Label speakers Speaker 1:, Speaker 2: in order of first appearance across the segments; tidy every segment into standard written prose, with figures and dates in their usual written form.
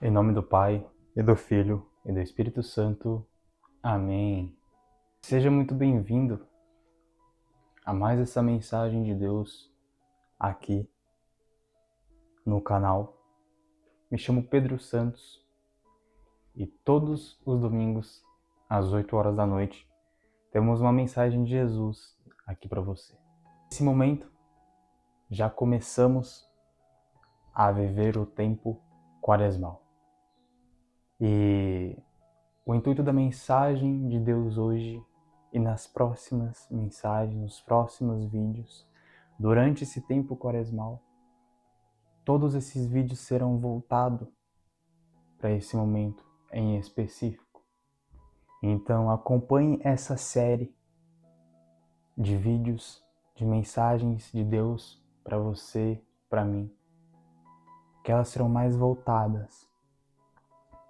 Speaker 1: Em nome do Pai, e do Filho, e do Espírito Santo. Amém. Seja muito bem-vindo a mais essa mensagem de Deus aqui no canal. Me chamo Pedro Santos e todos os domingos, às 8 horas da noite, temos uma mensagem de Jesus aqui para você. Nesse momento, já começamos a viver o tempo quaresmal. E o intuito da mensagem de Deus hoje e nas próximas mensagens, nos próximos vídeos, durante esse tempo quaresmal, todos esses vídeos serão voltados para esse momento em específico. Então acompanhe essa série de vídeos, de mensagens de Deus para você, para mim, que elas serão mais voltadas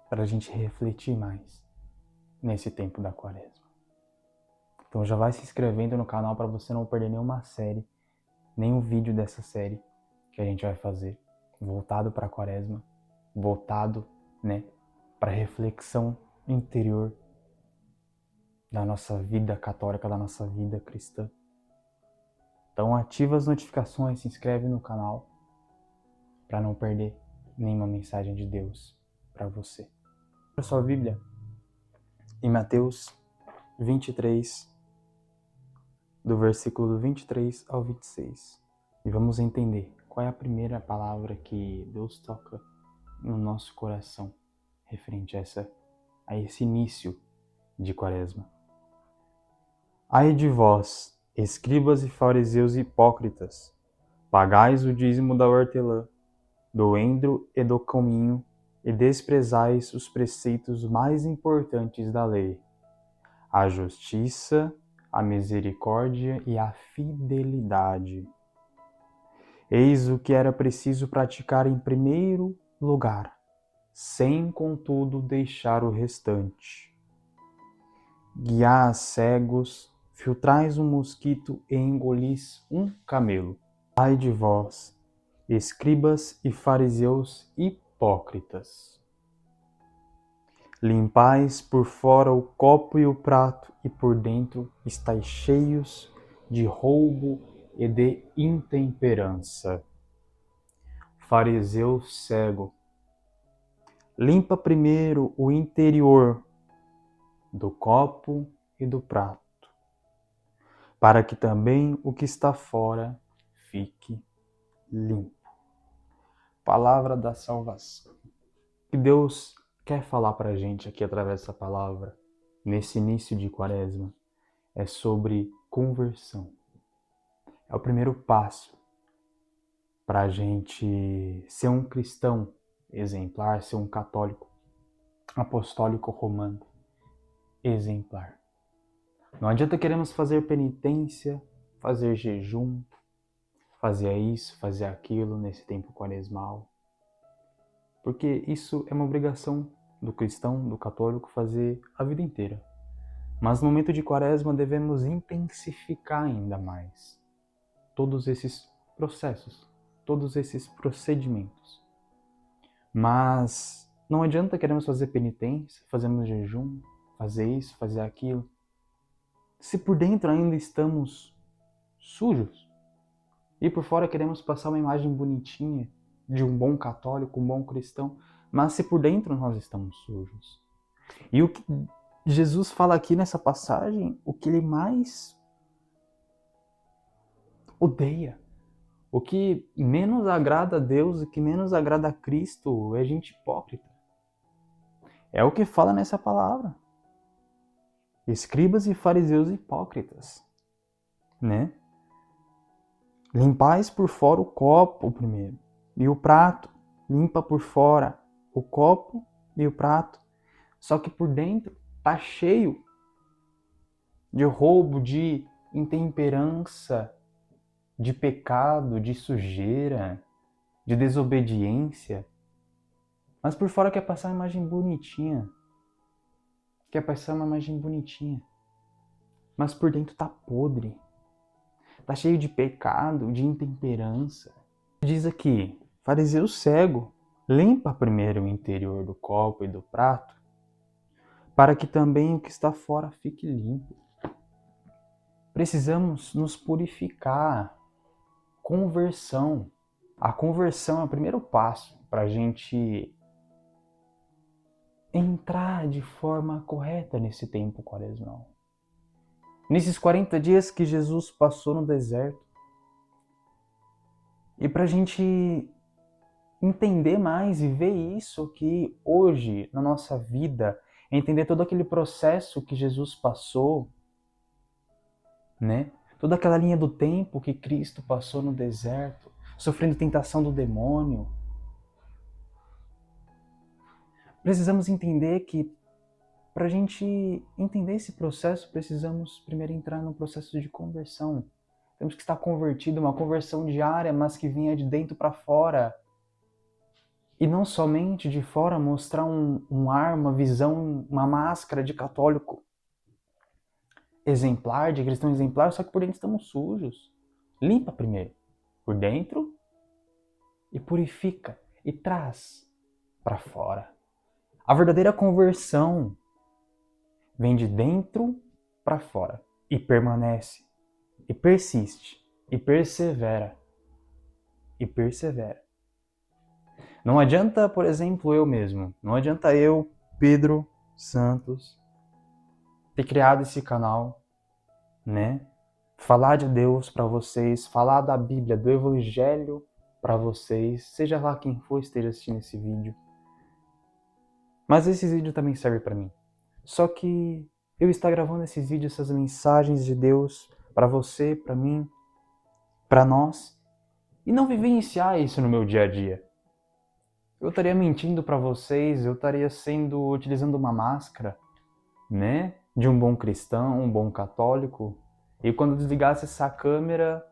Speaker 1: para a gente refletir mais nesse tempo da quaresma. Então já vai se inscrevendo no canal para você não perder nenhuma série, nenhum vídeo dessa série que a gente vai fazer, voltado para a quaresma, voltado, para a reflexão interior da nossa vida católica, da nossa vida cristã. Então ativa as notificações, se inscreve no canal para não perder nenhuma mensagem de Deus para você. Abra sua Bíblia em Mateus 23, do versículo 23 ao 26. E vamos entender qual é a primeira palavra que Deus toca no nosso coração referente a esse início de quaresma. Ai de vós, escribas e fariseus hipócritas, pagais o dízimo da hortelã, do endro e do cominho, e desprezais os preceitos mais importantes da lei, a justiça, a misericórdia e a fidelidade. Eis o que era preciso praticar em primeiro lugar, sem, contudo, deixar o restante. Guiás cegos, filtrais um mosquito e engolis um camelo. Ai de vós, escribas e fariseus hipócritas! Limpais por fora o copo e o prato, e por dentro estáis cheios de roubo e de intemperança. Fariseu cego, limpa primeiro o interior do copo e do prato, para que também o que está fora fique limpo. Palavra da salvação. Que Deus quer falar para a gente aqui através dessa palavra, nesse início de quaresma, é sobre conversão. É o primeiro passo para a gente ser um cristão exemplar, ser um católico apostólico romano exemplar. Não adianta queremos fazer penitência, fazer jejum, fazer isso, fazer aquilo nesse tempo quaresmal, porque isso é uma obrigação do cristão, do católico, fazer a vida inteira. Mas no momento de quaresma devemos intensificar ainda mais todos esses processos, todos esses procedimentos. Mas não adianta queremos fazer penitência, fazermos jejum, fazer isso, fazer aquilo, se por dentro ainda estamos sujos e por fora queremos passar uma imagem bonitinha de um bom católico, um bom cristão, mas se por dentro nós estamos sujos. E o que Jesus fala aqui nessa passagem, o que ele mais odeia, o que menos agrada a Deus, o que menos agrada a Cristo é gente hipócrita. É o que fala nessa palavra. Escribas e fariseus hipócritas, né? Limpais por fora o copo primeiro e o prato. Limpa por fora o copo e o prato. Só que por dentro tá cheio de roubo, de intemperança, de pecado, de sujeira, de desobediência. Mas por fora quer passar uma imagem bonitinha. Quer passar uma imagem bonitinha. Mas por dentro tá podre. Tá cheio de pecado, de intemperança. Diz aqui, fariseu cego. Limpa primeiro o interior do copo e do prato, para que também o que está fora fique limpo. Precisamos nos purificar. Conversão. A conversão é o primeiro passo para a gente entrar de forma correta nesse tempo quaresmal. Nesses 40 dias que Jesus passou no deserto. E para a gente entender mais e ver isso aqui hoje na nossa vida, entender todo aquele processo que Jesus passou, né? Toda aquela linha do tempo que Cristo passou no deserto, sofrendo tentação do demônio. Precisamos entender que para a gente entender esse processo, precisamos primeiro entrar no processo de conversão. Temos que estar convertido, uma conversão diária, mas que venha de dentro para fora. E não somente de fora mostrar um ar, uma visão, uma máscara de católico exemplar, de cristão exemplar, só que por dentro estamos sujos. Limpa primeiro por dentro e purifica e traz para fora. A verdadeira conversão vem de dentro para fora e permanece, e persiste, e persevera, e persevera. Não adianta, por exemplo, eu mesmo, não adianta eu, Pedro Santos, ter criado esse canal, né? Falar de Deus para vocês, falar da Bíblia, do Evangelho para vocês, seja lá quem for esteja assistindo esse vídeo. Mas esse vídeo também serve para mim. Só que eu estar gravando esses vídeos, essas mensagens de Deus para você, para mim, para nós, e não vivenciar isso no meu dia a dia. Eu estaria mentindo para vocês, eu estaria utilizando uma máscara, né, de um bom cristão, um bom católico, e quando desligasse essa câmera,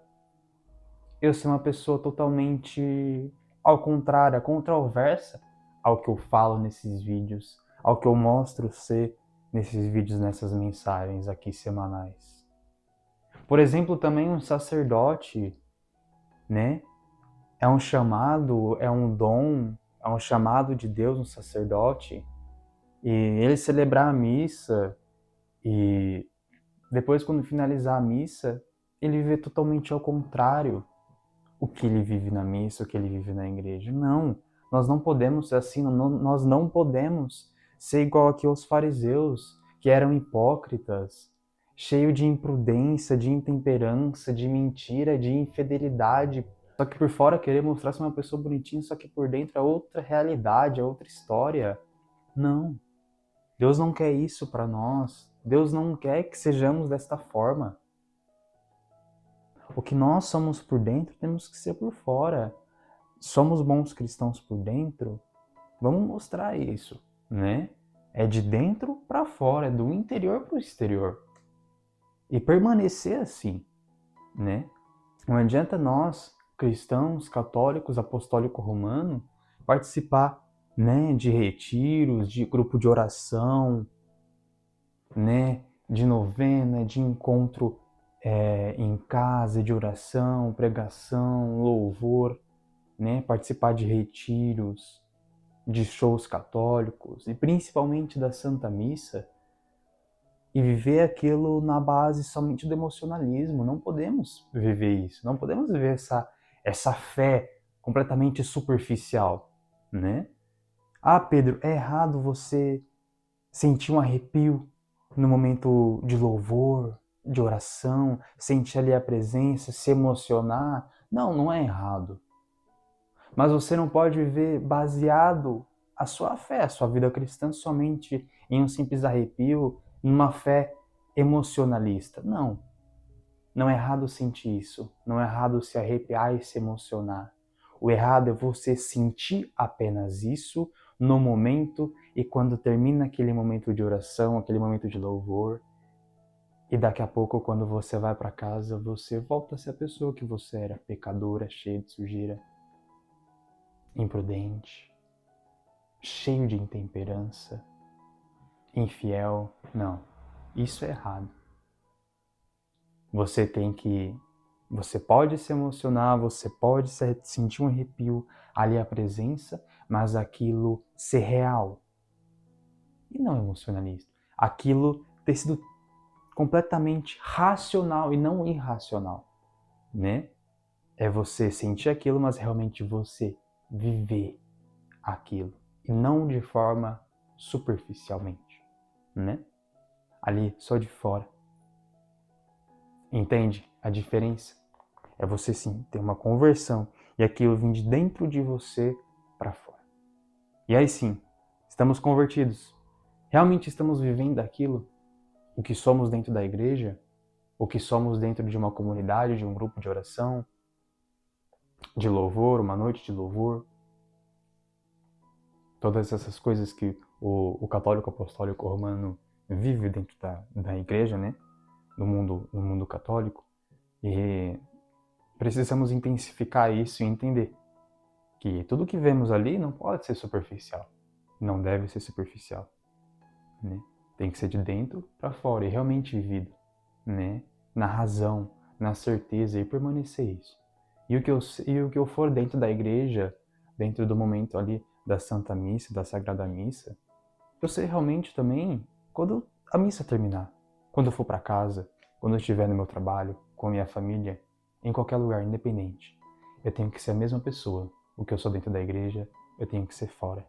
Speaker 1: eu ser uma pessoa totalmente ao contrário, controversa ao que eu falo nesses vídeos, ao que eu mostro ser nesses vídeos, nessas mensagens aqui semanais. Por exemplo, também um sacerdote, né, é um chamado, é um dom, é um chamado de Deus, um sacerdote, e ele celebrar a missa e depois, quando finalizar a missa, ele viver totalmente ao contrário o que ele vive na missa, o que ele vive na igreja. Não, nós não podemos ser assim, nós não podemos ser igual aqui aos fariseus, que eram hipócritas, cheio de imprudência, de intemperança, de mentira, de infidelidade. Só que por fora querer mostrar ser uma pessoa bonitinha, só que por dentro é outra realidade, é outra história. Não. Deus não quer isso para nós. Deus não quer que sejamos desta forma. O que nós somos por dentro, temos que ser por fora. Somos bons cristãos por dentro, vamos mostrar isso, né? É de dentro para fora, é do interior para o exterior. E permanecer assim, né? Não adianta nós, cristãos, católicos, apostólico romano, participar, né, de retiros, de grupo de oração, né, de novena, de encontro em casa, de oração, pregação, louvor, né, participar de retiros, de shows católicos e principalmente da Santa Missa e viver aquilo na base somente do emocionalismo. Não podemos viver isso, não podemos viver essa fé completamente superficial, né? Ah, Pedro, é errado você sentir um arrepio no momento de louvor, de oração, sentir ali a presença, se emocionar. Não, não é errado. Mas você não pode viver baseado a sua fé, a sua vida cristã somente em um simples arrepio, em uma fé emocionalista. Não. Não é errado sentir isso. Não é errado se arrepiar e se emocionar. O errado é você sentir apenas isso no momento e quando termina aquele momento de oração, aquele momento de louvor, e daqui a pouco, quando você vai para casa, você volta a ser a pessoa que você era, pecadora, cheia de sujeira, imprudente, cheio de intemperança, infiel. Não, isso é errado. Você tem que Você pode se emocionar, você pode sentir um arrepio ali a presença, mas aquilo ser real e não emocionalista. Aquilo ter sido completamente racional e não irracional, né? É você sentir aquilo, mas realmente você viver aquilo e não de forma superficialmente, né? Ali só de fora. Entende a diferença? É você sim ter uma conversão e aquilo vir de dentro de você para fora. E aí sim, estamos convertidos. Realmente estamos vivendo aquilo, o que somos dentro da igreja, o que somos dentro de uma comunidade, de um grupo de oração, de louvor, uma noite de louvor. Todas essas coisas que o católico apostólico romano vive dentro da igreja, né? No mundo católico. E precisamos intensificar isso e entender que tudo que vemos ali não pode ser superficial. Não deve ser superficial, né? Tem que ser de dentro para fora e realmente vivido, né? Na razão, na certeza e permanecer isso. E o que eu for dentro da igreja, dentro do momento ali da Santa Missa, da Sagrada Missa, eu sei realmente também quando a missa terminar, quando eu for para casa, quando eu estiver no meu trabalho, com a minha família, em qualquer lugar, independente. Eu tenho que ser a mesma pessoa. O que eu sou dentro da igreja, eu tenho que ser fora.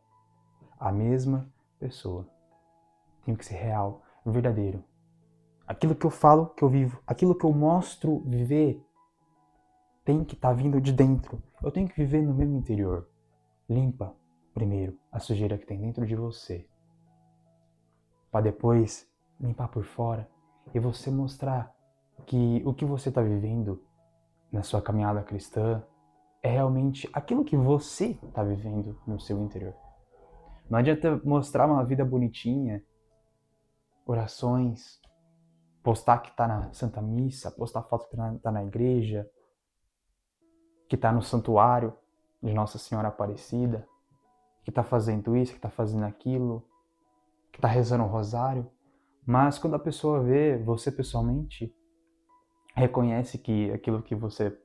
Speaker 1: A mesma pessoa. Tenho que ser real, verdadeiro. Aquilo que eu falo, que eu vivo, aquilo que eu mostro viver, tem que estar vindo de dentro. Eu tenho que viver no meu interior. Limpa, primeiro, a sujeira que tem dentro de você, para depois limpar por fora e você mostrar que o que você está vivendo na sua caminhada cristã é realmente aquilo que você está vivendo no seu interior. Não adianta mostrar uma vida bonitinha, orações, postar que está na Santa Missa, postar foto que está na igreja, que está no santuário de Nossa Senhora Aparecida, que está fazendo isso, que está fazendo aquilo, que está rezando o rosário. Mas quando a pessoa vê você pessoalmente, reconhece que aquilo que você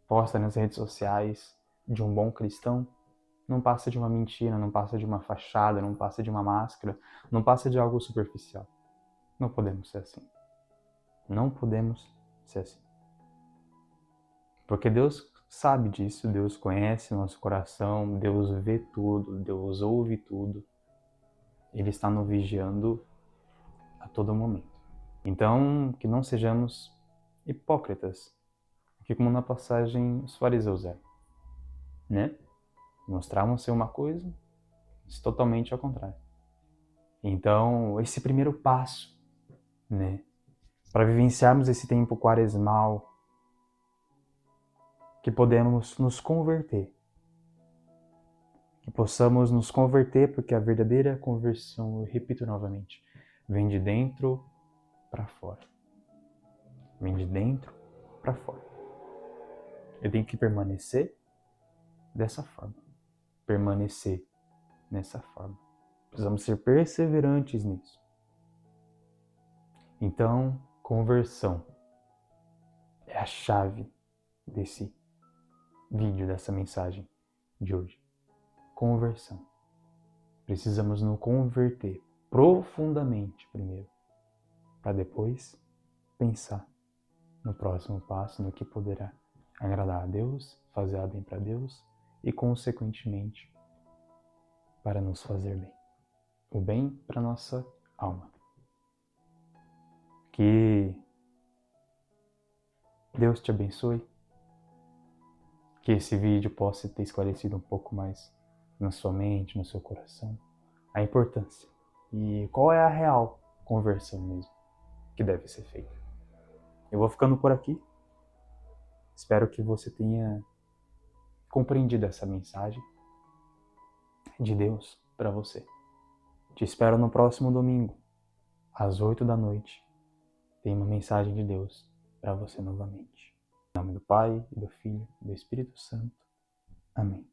Speaker 1: posta nas redes sociais de um bom cristão não passa de uma mentira, não passa de uma fachada, não passa de uma máscara, não passa de algo superficial. Não podemos ser assim. Não podemos ser assim. Porque Deus sabe disso, Deus conhece nosso coração, Deus vê tudo, Deus ouve tudo. Ele está nos vigiando a todo momento. Então, que não sejamos hipócritas, que como na passagem os fariseus eram, né? Mostravam ser uma coisa, mas totalmente ao contrário. Então, esse primeiro passo, né, para vivenciarmos esse tempo quaresmal, que podemos nos converter, que possamos nos converter, porque a verdadeira conversão, eu repito novamente, vem de dentro para fora. Vem de dentro para fora. Eu tenho que permanecer dessa forma. Permanecer nessa forma. Precisamos ser perseverantes nisso. Então, conversão é a chave desse vídeo, dessa mensagem de hoje. Conversão. Precisamos nos converter profundamente primeiro, para depois pensar no próximo passo, no que poderá agradar a Deus, fazer bem para Deus e, consequentemente, para nos fazer bem. O bem para nossa alma. Que Deus te abençoe. Que esse vídeo possa ter esclarecido um pouco mais na sua mente, no seu coração, a importância e qual é a real conversão mesmo que deve ser feita. Eu vou ficando por aqui. Espero que você tenha compreendido essa mensagem de Deus para você. Te espero no próximo domingo, às 8 da noite. Tem uma mensagem de Deus para você novamente. Em nome do Pai, e do Filho e do Espírito Santo. Amém.